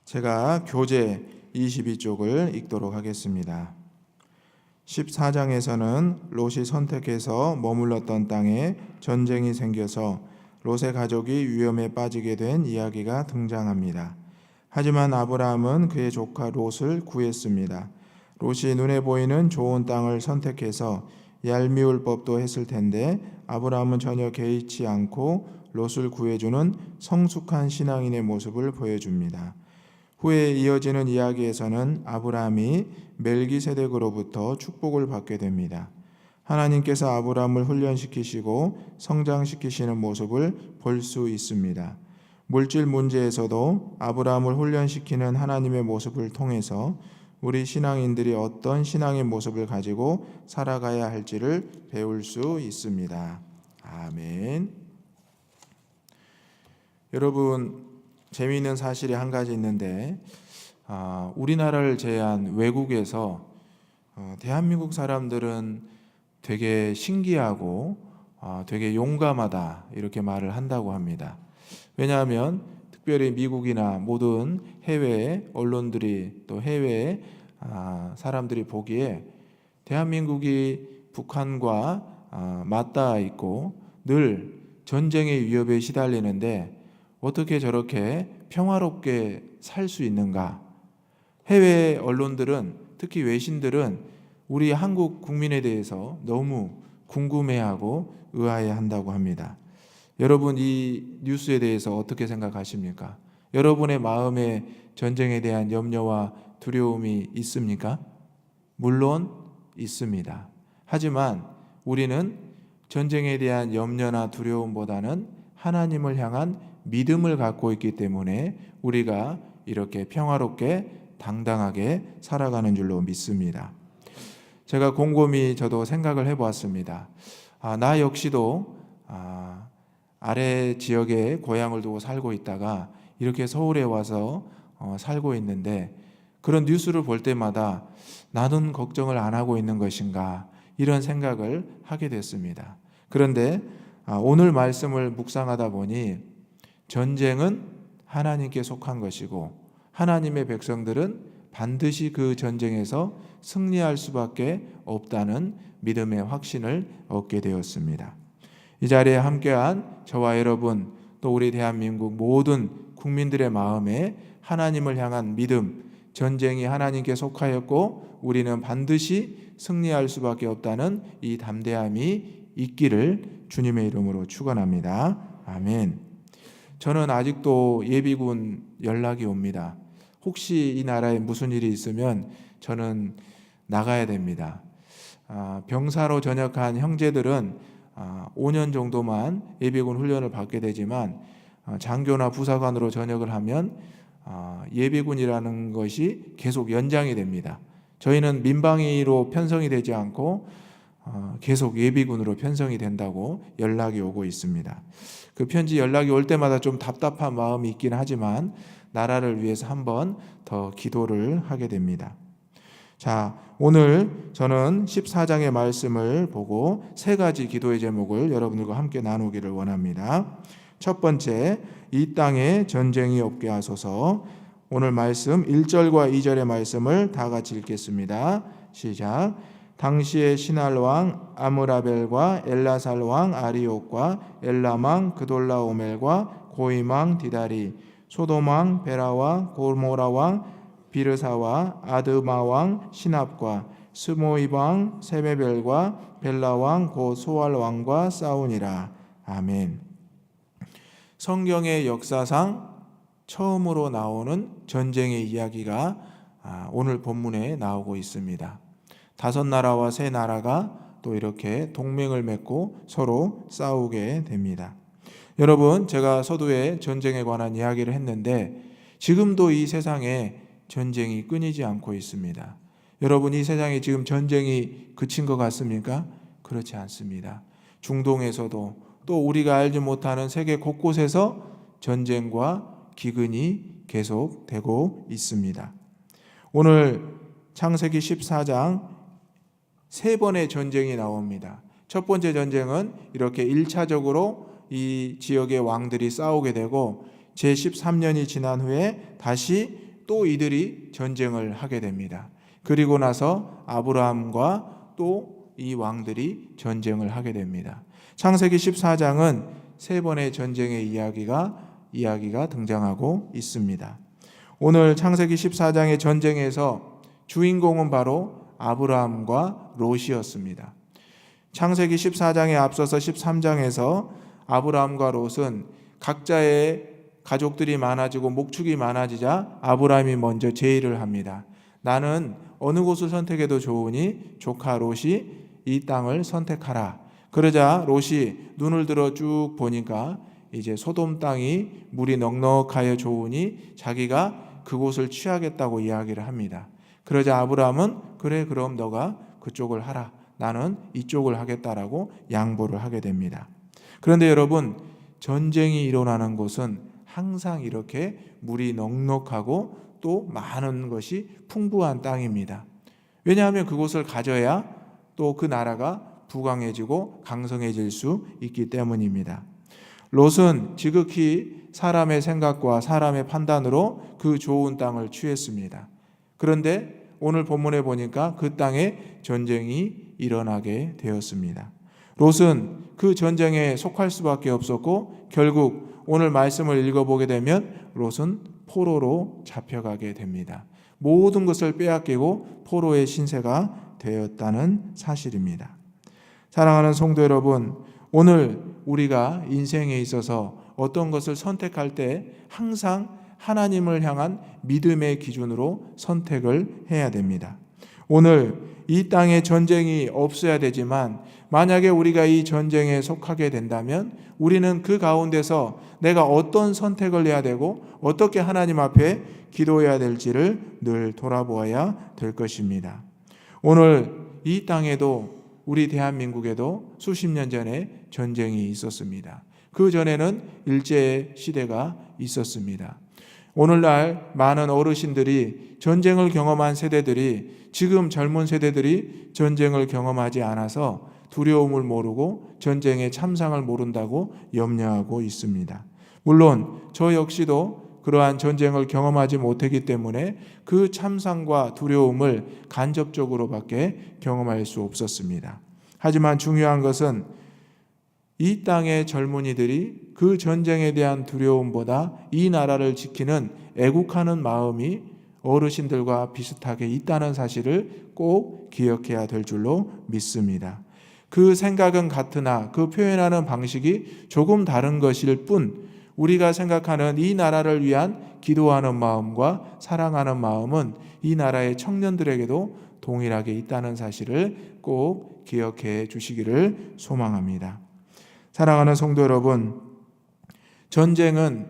제가 교재 22쪽을 읽도록 하겠습니다. 14장에서는 롯이 선택해서 머물렀던 땅에 전쟁이 생겨서 롯의 가족이 위험에 빠지게 된 이야기가 등장합니다. 하지만 아브라함은 그의 조카 롯을 구했습니다. 롯이 눈에 보이는 좋은 땅을 선택해서 얄미울 법도 했을 텐데 아브라함은 전혀 개의치 않고 롯을 구해주는 성숙한 신앙인의 모습을 보여줍니다. 후에 이어지는 이야기에서는 아브라함이 멜기세덱으로부터 축복을 받게 됩니다. 하나님께서 아브라함을 훈련시키시고 성장시키시는 모습을 볼 수 있습니다. 물질 문제에서도 아브라함을 훈련시키는 하나님의 모습을 통해서 우리 신앙인들이 어떤 신앙의 모습을 가지고 살아가야 할지를 배울 수 있습니다. 아멘. 여러분, 재미있는 사실이 한 가지 있는데 우리나라를 제외한 외국에서 대한민국 사람들은 되게 신기하고 되게 용감하다 이렇게 말을 한다고 합니다. 왜냐하면 특별히 미국이나 모든 해외 언론들이 또 해외 사람들이 보기에 대한민국이 북한과 맞닿아 있고 늘 전쟁의 위협에 시달리는데 어떻게 저렇게 평화롭게 살 수 있는가? 해외 언론들은, 특히 외신들은 우리 한국 국민에 대해서 너무 궁금해하고 의아해한다고 합니다. 여러분, 이 뉴스에 대해서 어떻게 생각하십니까? 여러분의 마음에 전쟁에 대한 염려와 두려움이 있습니까? 물론 있습니다. 하지만 우리는 전쟁에 대한 염려나 두려움보다는 하나님을 향한 믿음을 갖고 있기 때문에 우리가 이렇게 평화롭게 당당하게 살아가는 줄로 믿습니다. 제가 곰곰이 저도 생각을 해보았습니다. 나 역시도 아래 지역에 고향을 두고 살고 있다가 이렇게 서울에 와서 살고 있는데 그런 뉴스를 볼 때마다 나는 걱정을 안 하고 있는 것인가 이런 생각을 하게 됐습니다. 그런데 오늘 말씀을 묵상하다 보니 전쟁은 하나님께 속한 것이고 하나님의 백성들은 반드시 그 전쟁에서 승리할 수밖에 없다는 믿음의 확신을 얻게 되었습니다. 이 자리에 함께한 저와 여러분 또 우리 대한민국 모든 국민들의 마음에 하나님을 향한 믿음, 전쟁이 하나님께 속하였고 우리는 반드시 승리할 수밖에 없다는 이 담대함이 있기를 주님의 이름으로 축원합니다. 아멘. 저는 아직도 예비군 연락이 옵니다. 혹시 이 나라에 무슨 일이 있으면 저는 나가야 됩니다. 병사로 전역한 형제들은 5년 정도만 예비군 훈련을 받게 되지만 장교나 부사관으로 전역을 하면 예비군이라는 것이 계속 연장이 됩니다. 저희는 민방위로 편성이 되지 않고 계속 예비군으로 편성이 된다고 연락이 오고 있습니다. 그 편지 연락이 올 때마다 좀 답답한 마음이 있긴 하지만 나라를 위해서 한번 더 기도를 하게 됩니다. 자, 오늘 저는 14장의 말씀을 보고 세 가지 기도의 제목을 여러분들과 함께 나누기를 원합니다. 첫 번째, 이 땅에 전쟁이 없게 하소서. 오늘 말씀 1절과 2절의 말씀을 다 같이 읽겠습니다. 시작. 당시의 신할 왕 아므라벨과 엘라살 왕 아리옥과 엘람 왕 그돌라오멜과 고임 왕 디다리, 소돔 왕 베라와 고모라 왕 비르사와 아드마 왕 시납과 스모입 왕 세메벨과 벨라 왕 고 소알 왕과 싸우니라. 아멘. 성경의 역사상 처음으로 나오는 전쟁의 이야기가 오늘 본문에 나오고 있습니다. 5나라와 3나라가 또 이렇게 동맹을 맺고 서로 싸우게 됩니다. 여러분, 제가 서두에 전쟁에 관한 이야기를 했는데 지금도 이 세상에 전쟁이 끊이지 않고 있습니다. 여러분, 이 세상에 지금 전쟁이 그친 것 같습니까? 그렇지 않습니다. 중동에서도 또 우리가 알지 못하는 세계 곳곳에서 전쟁과 기근이 계속되고 있습니다. 오늘 창세기 14장 3번의 전쟁이 나옵니다. 첫 번째 전쟁은 이렇게 1차적으로 이 지역의 왕들이 싸우게 되고 제13년이 지난 후에 다시 또 이들이 전쟁을 하게 됩니다. 그리고 나서 아브라함과 또 이 왕들이 전쟁을 하게 됩니다. 창세기 14장은 세 번의 전쟁의 이야기가 등장하고 있습니다. 오늘 창세기 14장의 전쟁에서 주인공은 바로 아브라함과 롯이었습니다. 창세기 14장에 앞서서 13장에서 아브라함과 롯은 각자의 가족들이 많아지고 목축이 많아지자 아브라함이 먼저 제의를 합니다. 나는 어느 곳을 선택해도 좋으니 조카 롯이 이 땅을 선택하라. 그러자 롯이 눈을 들어 쭉 보니까 이제 소돔 땅이 물이 넉넉하여 좋으니 자기가 그곳을 취하겠다고 이야기를 합니다. 그러자 아브라함은 그래 그럼 너가 그쪽을 하라. 나는 이쪽을 하겠다라고 양보를 하게 됩니다. 그런데 여러분, 전쟁이 일어나는 곳은 항상 이렇게 물이 넉넉하고 또 많은 것이 풍부한 땅입니다. 왜냐하면 그곳을 가져야 또 그 나라가 부강해지고 강성해질 수 있기 때문입니다. 롯은 지극히 사람의 생각과 사람의 판단으로 그 좋은 땅을 취했습니다. 그런데 오늘 본문에 보니까 그 땅에 전쟁이 일어나게 되었습니다. 롯은 그 전쟁에 속할 수밖에 없었고 결국 오늘 말씀을 읽어보게 되면 롯은 포로로 잡혀가게 됩니다. 모든 것을 빼앗기고 포로의 신세가 되었다는 사실입니다. 사랑하는 성도 여러분, 오늘 우리가 인생에 있어서 어떤 것을 선택할 때 항상 하나님을 향한 믿음의 기준으로 선택을 해야 됩니다. 오늘 이 땅에 전쟁이 없어야 되지만 만약에 우리가 이 전쟁에 속하게 된다면 우리는 그 가운데서 내가 어떤 선택을 해야 되고 어떻게 하나님 앞에 기도해야 될지를 늘 돌아보아야 될 것입니다. 오늘 이 땅에도 우리 대한민국에도 수십 년 전에 전쟁이 있었습니다. 그 전에는 일제 시대가 있었습니다. 오늘날 많은 어르신들이 전쟁을 경험한 세대들이 지금 젊은 세대들이 전쟁을 경험하지 않아서 두려움을 모르고 전쟁의 참상을 모른다고 염려하고 있습니다. 물론 저 역시도 그러한 전쟁을 경험하지 못했기 때문에 그 참상과 두려움을 간접적으로밖에 경험할 수 없었습니다. 하지만 중요한 것은 이 땅의 젊은이들이 그 전쟁에 대한 두려움보다 이 나라를 지키는 애국하는 마음이 어르신들과 비슷하게 있다는 사실을 꼭 기억해야 될 줄로 믿습니다. 그 생각은 같으나 그 표현하는 방식이 조금 다른 것일 뿐 우리가 생각하는 이 나라를 위한 기도하는 마음과 사랑하는 마음은 이 나라의 청년들에게도 동일하게 있다는 사실을 꼭 기억해 주시기를 소망합니다. 사랑하는 성도 여러분, 전쟁은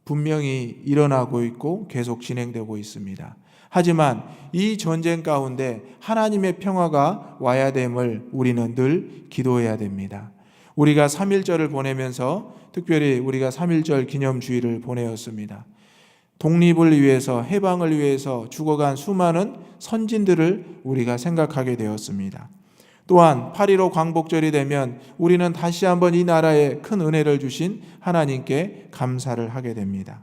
분명히 일어나고 있고 계속 진행되고 있습니다. 하지만 이 전쟁 가운데 하나님의 평화가 와야 됨을 우리는 늘 기도해야 됩니다. 우리가 3.1절을 보내면서 특별히 우리가 3.1절 기념주의를 보내었습니다. 독립을 위해서 해방을 위해서 죽어간 수많은 선진들을 우리가 생각하게 되었습니다. 또한 8.15 광복절이 되면 우리는 다시 한번 이 나라에 큰 은혜를 주신 하나님께 감사를 하게 됩니다.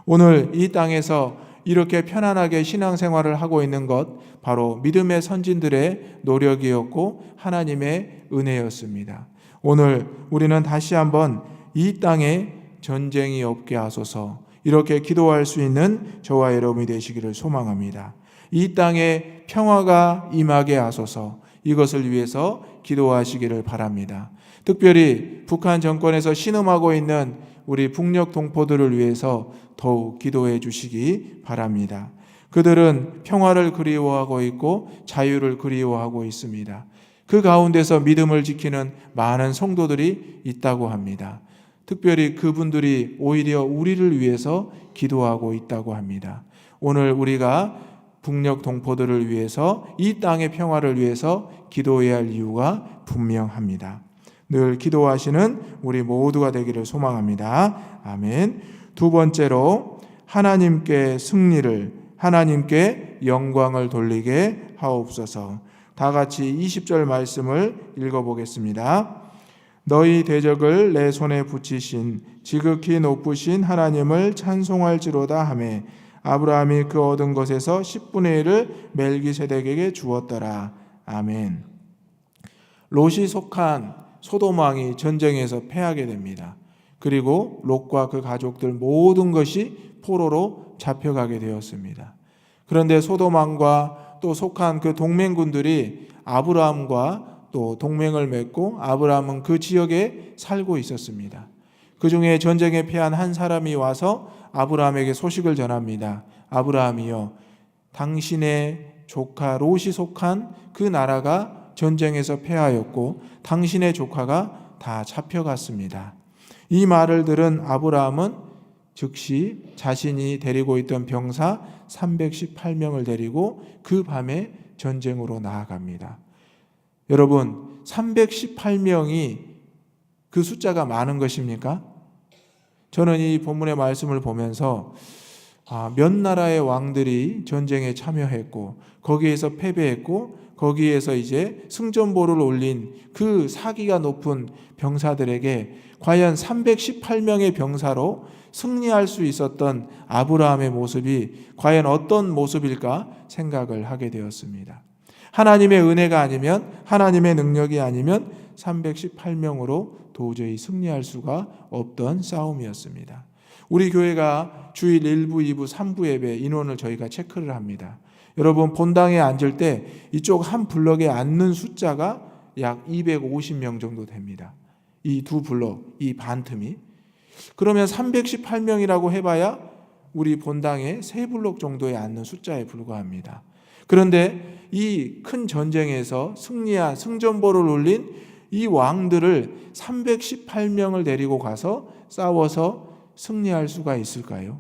오늘 이 땅에서 이렇게 편안하게 신앙생활을 하고 있는 것 바로 믿음의 선진들의 노력이었고 하나님의 은혜였습니다. 오늘 우리는 다시 한번 이 땅에 전쟁이 없게 하소서 이렇게 기도할 수 있는 저와 여러분이 되시기를 소망합니다. 이 땅에 평화가 임하게 하소서 이것을 위해서 기도하시기를 바랍니다. 특별히 북한 정권에서 신음하고 있는 우리 북녘 동포들을 위해서 더욱 기도해 주시기 바랍니다. 그들은 평화를 그리워하고 있고 자유를 그리워하고 있습니다. 그 가운데서 믿음을 지키는 많은 성도들이 있다고 합니다. 특별히 그분들이 오히려 우리를 위해서 기도하고 있다고 합니다. 오늘 우리가 북녘 동포들을 위해서 이 땅의 평화를 위해서 기도해야 할 이유가 분명합니다. 늘 기도하시는 우리 모두가 되기를 소망합니다. 아멘. 두 번째로 하나님께 승리를 하나님께 영광을 돌리게 하옵소서. 다 같이 20절 말씀을 읽어보겠습니다. 너희 대적을 내 손에 붙이신 지극히 높으신 하나님을 찬송할지로다 하매 아브라함이 그 얻은 것에서 10분의 1을 멜기세덱에게 주었더라. 아멘. 롯이 속한 소돔 왕이 전쟁에서 패하게 됩니다. 그리고 롯과 그 가족들 모든 것이 포로로 잡혀가게 되었습니다. 그런데 소돔 왕과 또 속한 그 동맹군들이 아브라함과 또 동맹을 맺고 아브라함은 그 지역에 살고 있었습니다. 그 중에 전쟁에 패한 한 사람이 와서 아브라함에게 소식을 전합니다. 아브라함이여, 당신의 조카 롯이 속한 그 나라가 전쟁에서 패하였고 당신의 조카가 다 잡혀갔습니다. 이 말을 들은 아브라함은 즉시 자신이 데리고 있던 병사 318명을 데리고 그 밤에 전쟁으로 나아갑니다. 여러분, 318명이 그 숫자가 많은 것입니까? 저는 이 본문의 말씀을 보면서 몇 나라의 왕들이 전쟁에 참여했고 거기에서 패배했고 거기에서 이제 승전보를 올린 그 사기가 높은 병사들에게 과연 318명의 병사로 승리할 수 있었던 아브라함의 모습이 과연 어떤 모습일까 생각을 하게 되었습니다. 하나님의 은혜가 아니면, 하나님의 능력이 아니면 318명으로 도저히 승리할 수가 없던 싸움이었습니다. 우리 교회가 주일 1부, 2부, 3부 예배 인원을 저희가 체크를 합니다. 여러분, 본당에 앉을 때 이쪽 한 블럭에 앉는 숫자가 약 250명 정도 됩니다. 이 두 블럭, 이 반틈이. 그러면 318명이라고 해봐야 우리 본당에 세 블럭 정도에 앉는 숫자에 불과합니다. 그런데 이 큰 전쟁에서 승리한 승전보를 올린 이 왕들을 318명을 데리고 가서 싸워서 승리할 수가 있을까요?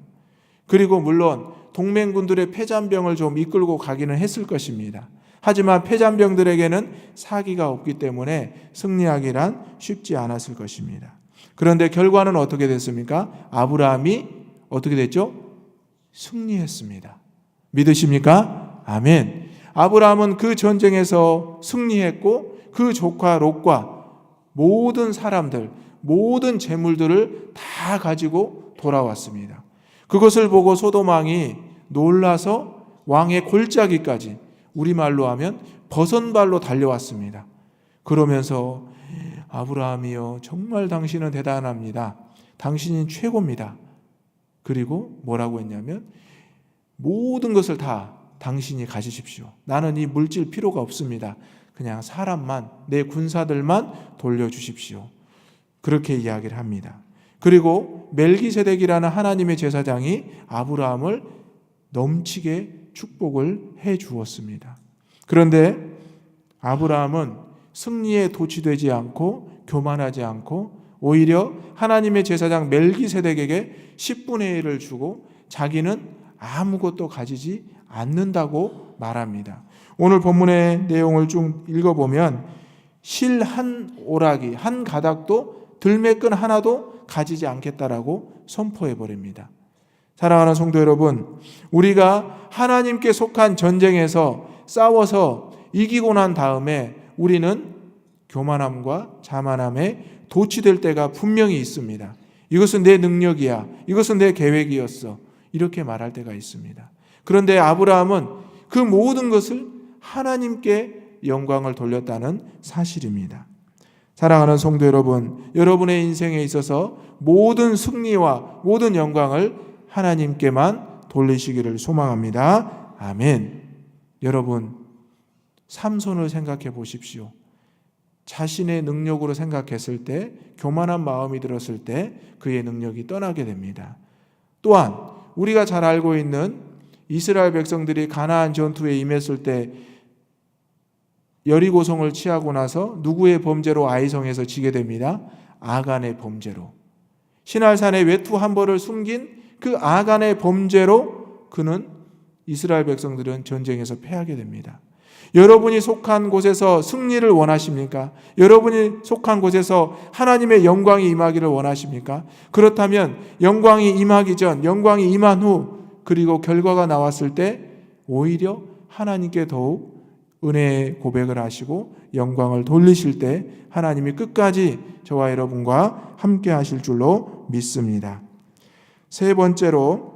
그리고 물론 동맹군들의 패잔병을 좀 이끌고 가기는 했을 것입니다. 하지만 패잔병들에게는 사기가 없기 때문에 승리하기란 쉽지 않았을 것입니다. 그런데 결과는 어떻게 됐습니까? 아브라함이 어떻게 됐죠? 승리했습니다. 믿으십니까? 아멘. 아브라함은 그 전쟁에서 승리했고 그 조카 롯과 모든 사람들, 모든 재물들을 다 가지고 돌아왔습니다. 그것을 보고 소돔 왕이 놀라서 왕의 골짜기까지, 우리말로 하면 버선발로 달려왔습니다. 그러면서 아브라함이여, 정말 당신은 대단합니다. 당신이 최고입니다. 그리고 뭐라고 했냐면 모든 것을 다 당신이 가지십시오. 나는 이 물질 필요가 없습니다. 그냥 사람만, 내 군사들만 돌려주십시오. 그렇게 이야기를 합니다. 그리고 멜기세덱이라는 하나님의 제사장이 아브라함을 넘치게 축복을 해 주었습니다. 그런데 아브라함은 승리에 도취되지 않고 교만하지 않고 오히려 하나님의 제사장 멜기세덱에게 10분의 1을 주고 자기는 아무것도 가지지 않는다고 말합니다. 오늘 본문의 내용을 쭉 읽어보면 실 한 오라기, 한 가닥도 들매끈 하나도 가지지 않겠다라고 선포해버립니다. 사랑하는 성도 여러분, 우리가 하나님께 속한 전쟁에서 싸워서 이기고 난 다음에 우리는 교만함과 자만함에 도취될 때가 분명히 있습니다. 이것은 내 능력이야, 이것은 내 계획이었어, 이렇게 말할 때가 있습니다. 그런데 아브라함은 그 모든 것을 하나님께 영광을 돌렸다는 사실입니다. 사랑하는 성도 여러분, 여러분의 인생에 있어서 모든 승리와 모든 영광을 하나님께만 돌리시기를 소망합니다. 아멘. 여러분, 삼손을 생각해 보십시오. 자신의 능력으로 생각했을 때, 교만한 마음이 들었을 때 그의 능력이 떠나게 됩니다. 또한 우리가 잘 알고 있는 이스라엘 백성들이 가나안 전투에 임했을 때 여리고성을 취하고 나서 누구의 범죄로 아이성에서 지게 됩니다? 아간의 범죄로. 시날산의 외투 한 벌을 숨긴 그 아간의 범죄로 그는 이스라엘 백성들은 전쟁에서 패하게 됩니다. 여러분이 속한 곳에서 승리를 원하십니까? 여러분이 속한 곳에서 하나님의 영광이 임하기를 원하십니까? 그렇다면 영광이 임하기 전, 영광이 임한 후, 그리고 결과가 나왔을 때 오히려 하나님께 더욱 은혜의 고백을 하시고 영광을 돌리실 때 하나님이 끝까지 저와 여러분과 함께 하실 줄로 믿습니다. 세 번째로,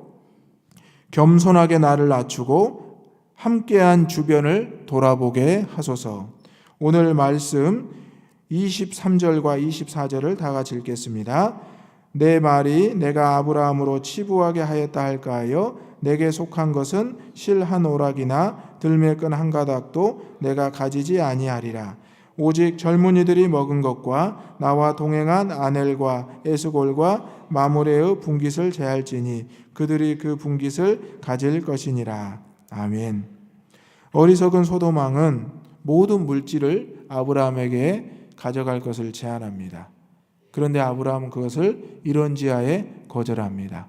겸손하게 나를 낮추고 함께한 주변을 돌아보게 하소서. 오늘 말씀 23절과 24절을 다 같이 읽겠습니다. 내 말이 내가 아브라함으로 치부하게 하였다 할까 하여 내게 속한 것은 실 한 오락이나 들매끈 한 가닥도 내가 가지지 아니하리라. 오직 젊은이들이 먹은 것과 나와 동행한 아넬과 에스골과 마므레의 분깃을 제할지니 그들이 그 분깃을 가질 것이니라. 아멘. 어리석은 소돔왕은 모든 물질을 아브라함에게 가져갈 것을 제안합니다. 그런데 아브라함은 그것을 이런지하에 거절합니다.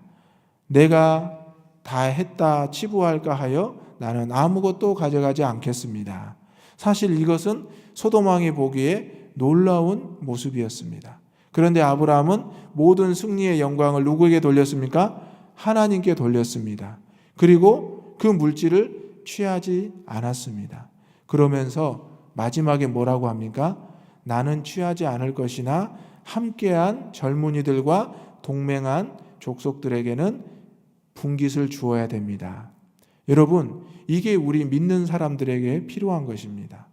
내가 다 했다 치부할까 하여 나는 아무것도 가져가지 않겠습니다. 사실 이것은 소돔왕이 보기에 놀라운 모습이었습니다. 그런데 아브라함은 모든 승리의 영광을 누구에게 돌렸습니까? 하나님께 돌렸습니다. 그리고 그 물질을 취하지 않았습니다. 그러면서 마지막에 뭐라고 합니까? 나는 취하지 않을 것이나 함께한 젊은이들과 동맹한 족속들에게는 분깃을 주어야 됩니다. 여러분, 이게 우리 믿는 사람들에게 필요한 것입니다.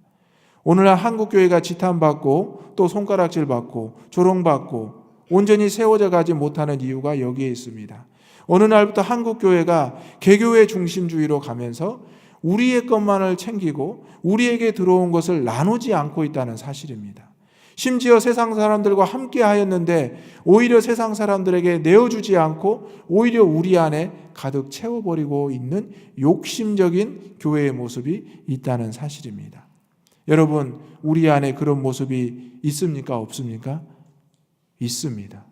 오늘날 한국교회가 지탄받고 또 손가락질 받고 조롱받고 온전히 세워져 가지 못하는 이유가 여기에 있습니다. 어느 날부터 한국교회가 개교의 중심주의로 가면서 우리의 것만을 챙기고 우리에게 들어온 것을 나누지 않고 있다는 사실입니다. 심지어 세상 사람들과 함께 하였는데 오히려 세상 사람들에게 내어주지 않고 오히려 우리 안에 가득 채워버리고 있는 욕심적인 교회의 모습이 있다는 사실입니다. 여러분, 우리 안에 그런 모습이 있습니까? 없습니까? 있습니다.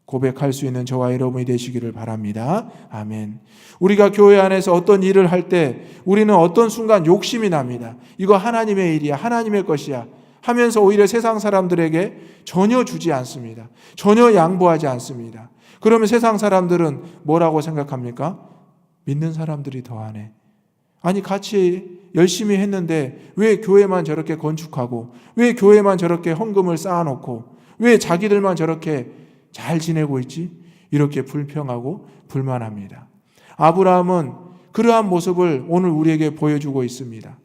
고백할 수 있는 저와 여러분이 되시기를 바랍니다. 아멘. 우리가 교회 안에서 어떤 일을 할 때 우리는 어떤 순간 욕심이 납니다. 이거 하나님의 일이야, 하나님의 것이야 하면서 오히려 세상 사람들에게 전혀 주지 않습니다. 전혀 양보하지 않습니다. 그러면 세상 사람들은 뭐라고 생각합니까? 믿는 사람들이 더하네. 아니, 같이 열심히 했는데 왜 교회만 저렇게 건축하고 왜 교회만 저렇게 헌금을 쌓아놓고 왜 자기들만 저렇게 잘 지내고 있지? 이렇게 불평하고 불만합니다. 아브라함은 그러한 모습을 오늘 우리에게 보여주고 있습니다.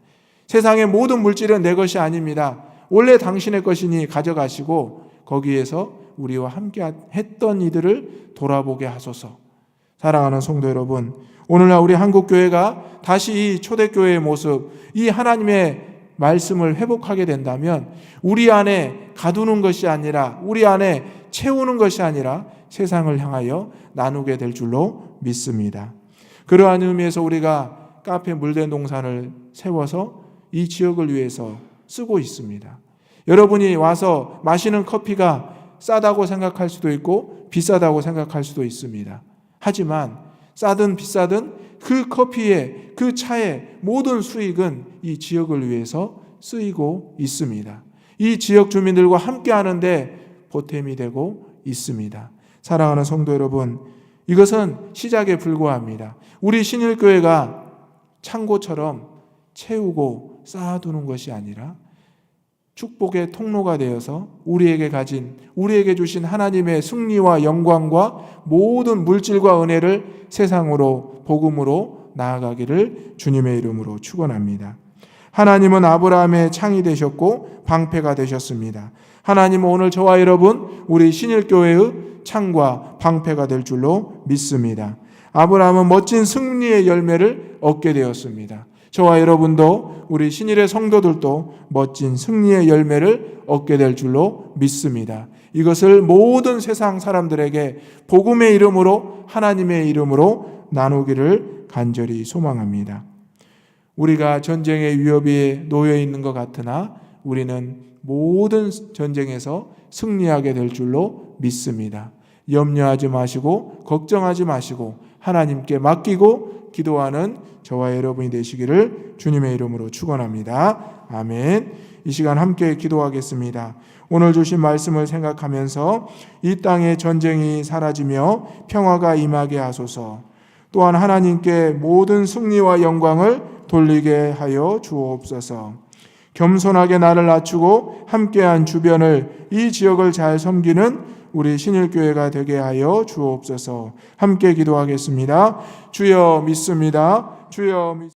세상의 모든 물질은 내 것이 아닙니다. 원래 당신의 것이니 가져가시고 거기에서 우리와 함께 했던 이들을 돌아보게 하소서. 사랑하는 성도 여러분, 오늘날 우리 한국교회가 다시 이 초대교회의 모습, 이 하나님의 말씀을 회복하게 된다면 우리 안에 가두는 것이 아니라 우리 안에 채우는 것이 아니라 세상을 향하여 나누게 될 줄로 믿습니다. 그러한 의미에서 우리가 카페 물된 동산을 세워서 이 지역을 위해서 쓰고 있습니다. 여러분이 와서 마시는 커피가 싸다고 생각할 수도 있고 비싸다고 생각할 수도 있습니다. 하지만 싸든 비싸든 그 커피에 그 차의 모든 수익은 이 지역을 위해서 쓰이고 있습니다. 이 지역 주민들과 함께 하는데 보탬이 되고 있습니다. 사랑하는 성도 여러분, 이것은 시작에 불과합니다. 우리 신일교회가 창고처럼 채우고 쌓아두는 것이 아니라 축복의 통로가 되어서 우리에게 주신 하나님의 승리와 영광과 모든 물질과 은혜를 세상으로 복음으로 나아가기를 주님의 이름으로 축원합니다. 하나님은 아브라함의 창이 되셨고 방패가 되셨습니다. 하나님은 오늘 저와 여러분 우리 신일교회의 창과 방패가 될 줄로 믿습니다. 아브라함은 멋진 승리의 열매를 얻게 되었습니다. 저와 여러분도 우리 신일의 성도들도 멋진 승리의 열매를 얻게 될 줄로 믿습니다. 이것을 모든 세상 사람들에게 복음의 이름으로 하나님의 이름으로 나누기를 간절히 소망합니다. 우리가 전쟁의 위협에 놓여 있는 것 같으나 우리는 모든 전쟁에서 승리하게 될 줄로 믿습니다. 염려하지 마시고 걱정하지 마시고 하나님께 맡기고 기도하는 저와 여러분이 되시기를 주님의 이름으로 축원합니다. 아멘. 이 시간 함께 기도하겠습니다. 오늘 주신 말씀을 생각하면서 이 땅의 전쟁이 사라지며 평화가 임하게 하소서. 또한 하나님께 모든 승리와 영광을 돌리게 하여 주옵소서. 겸손하게 나를 낮추고 함께한 주변을 이 지역을 잘 섬기는 우리 신일교회가 되게 하여 주옵소서. 함께 기도하겠습니다. 주여 믿습니다. 주여 믿습니다.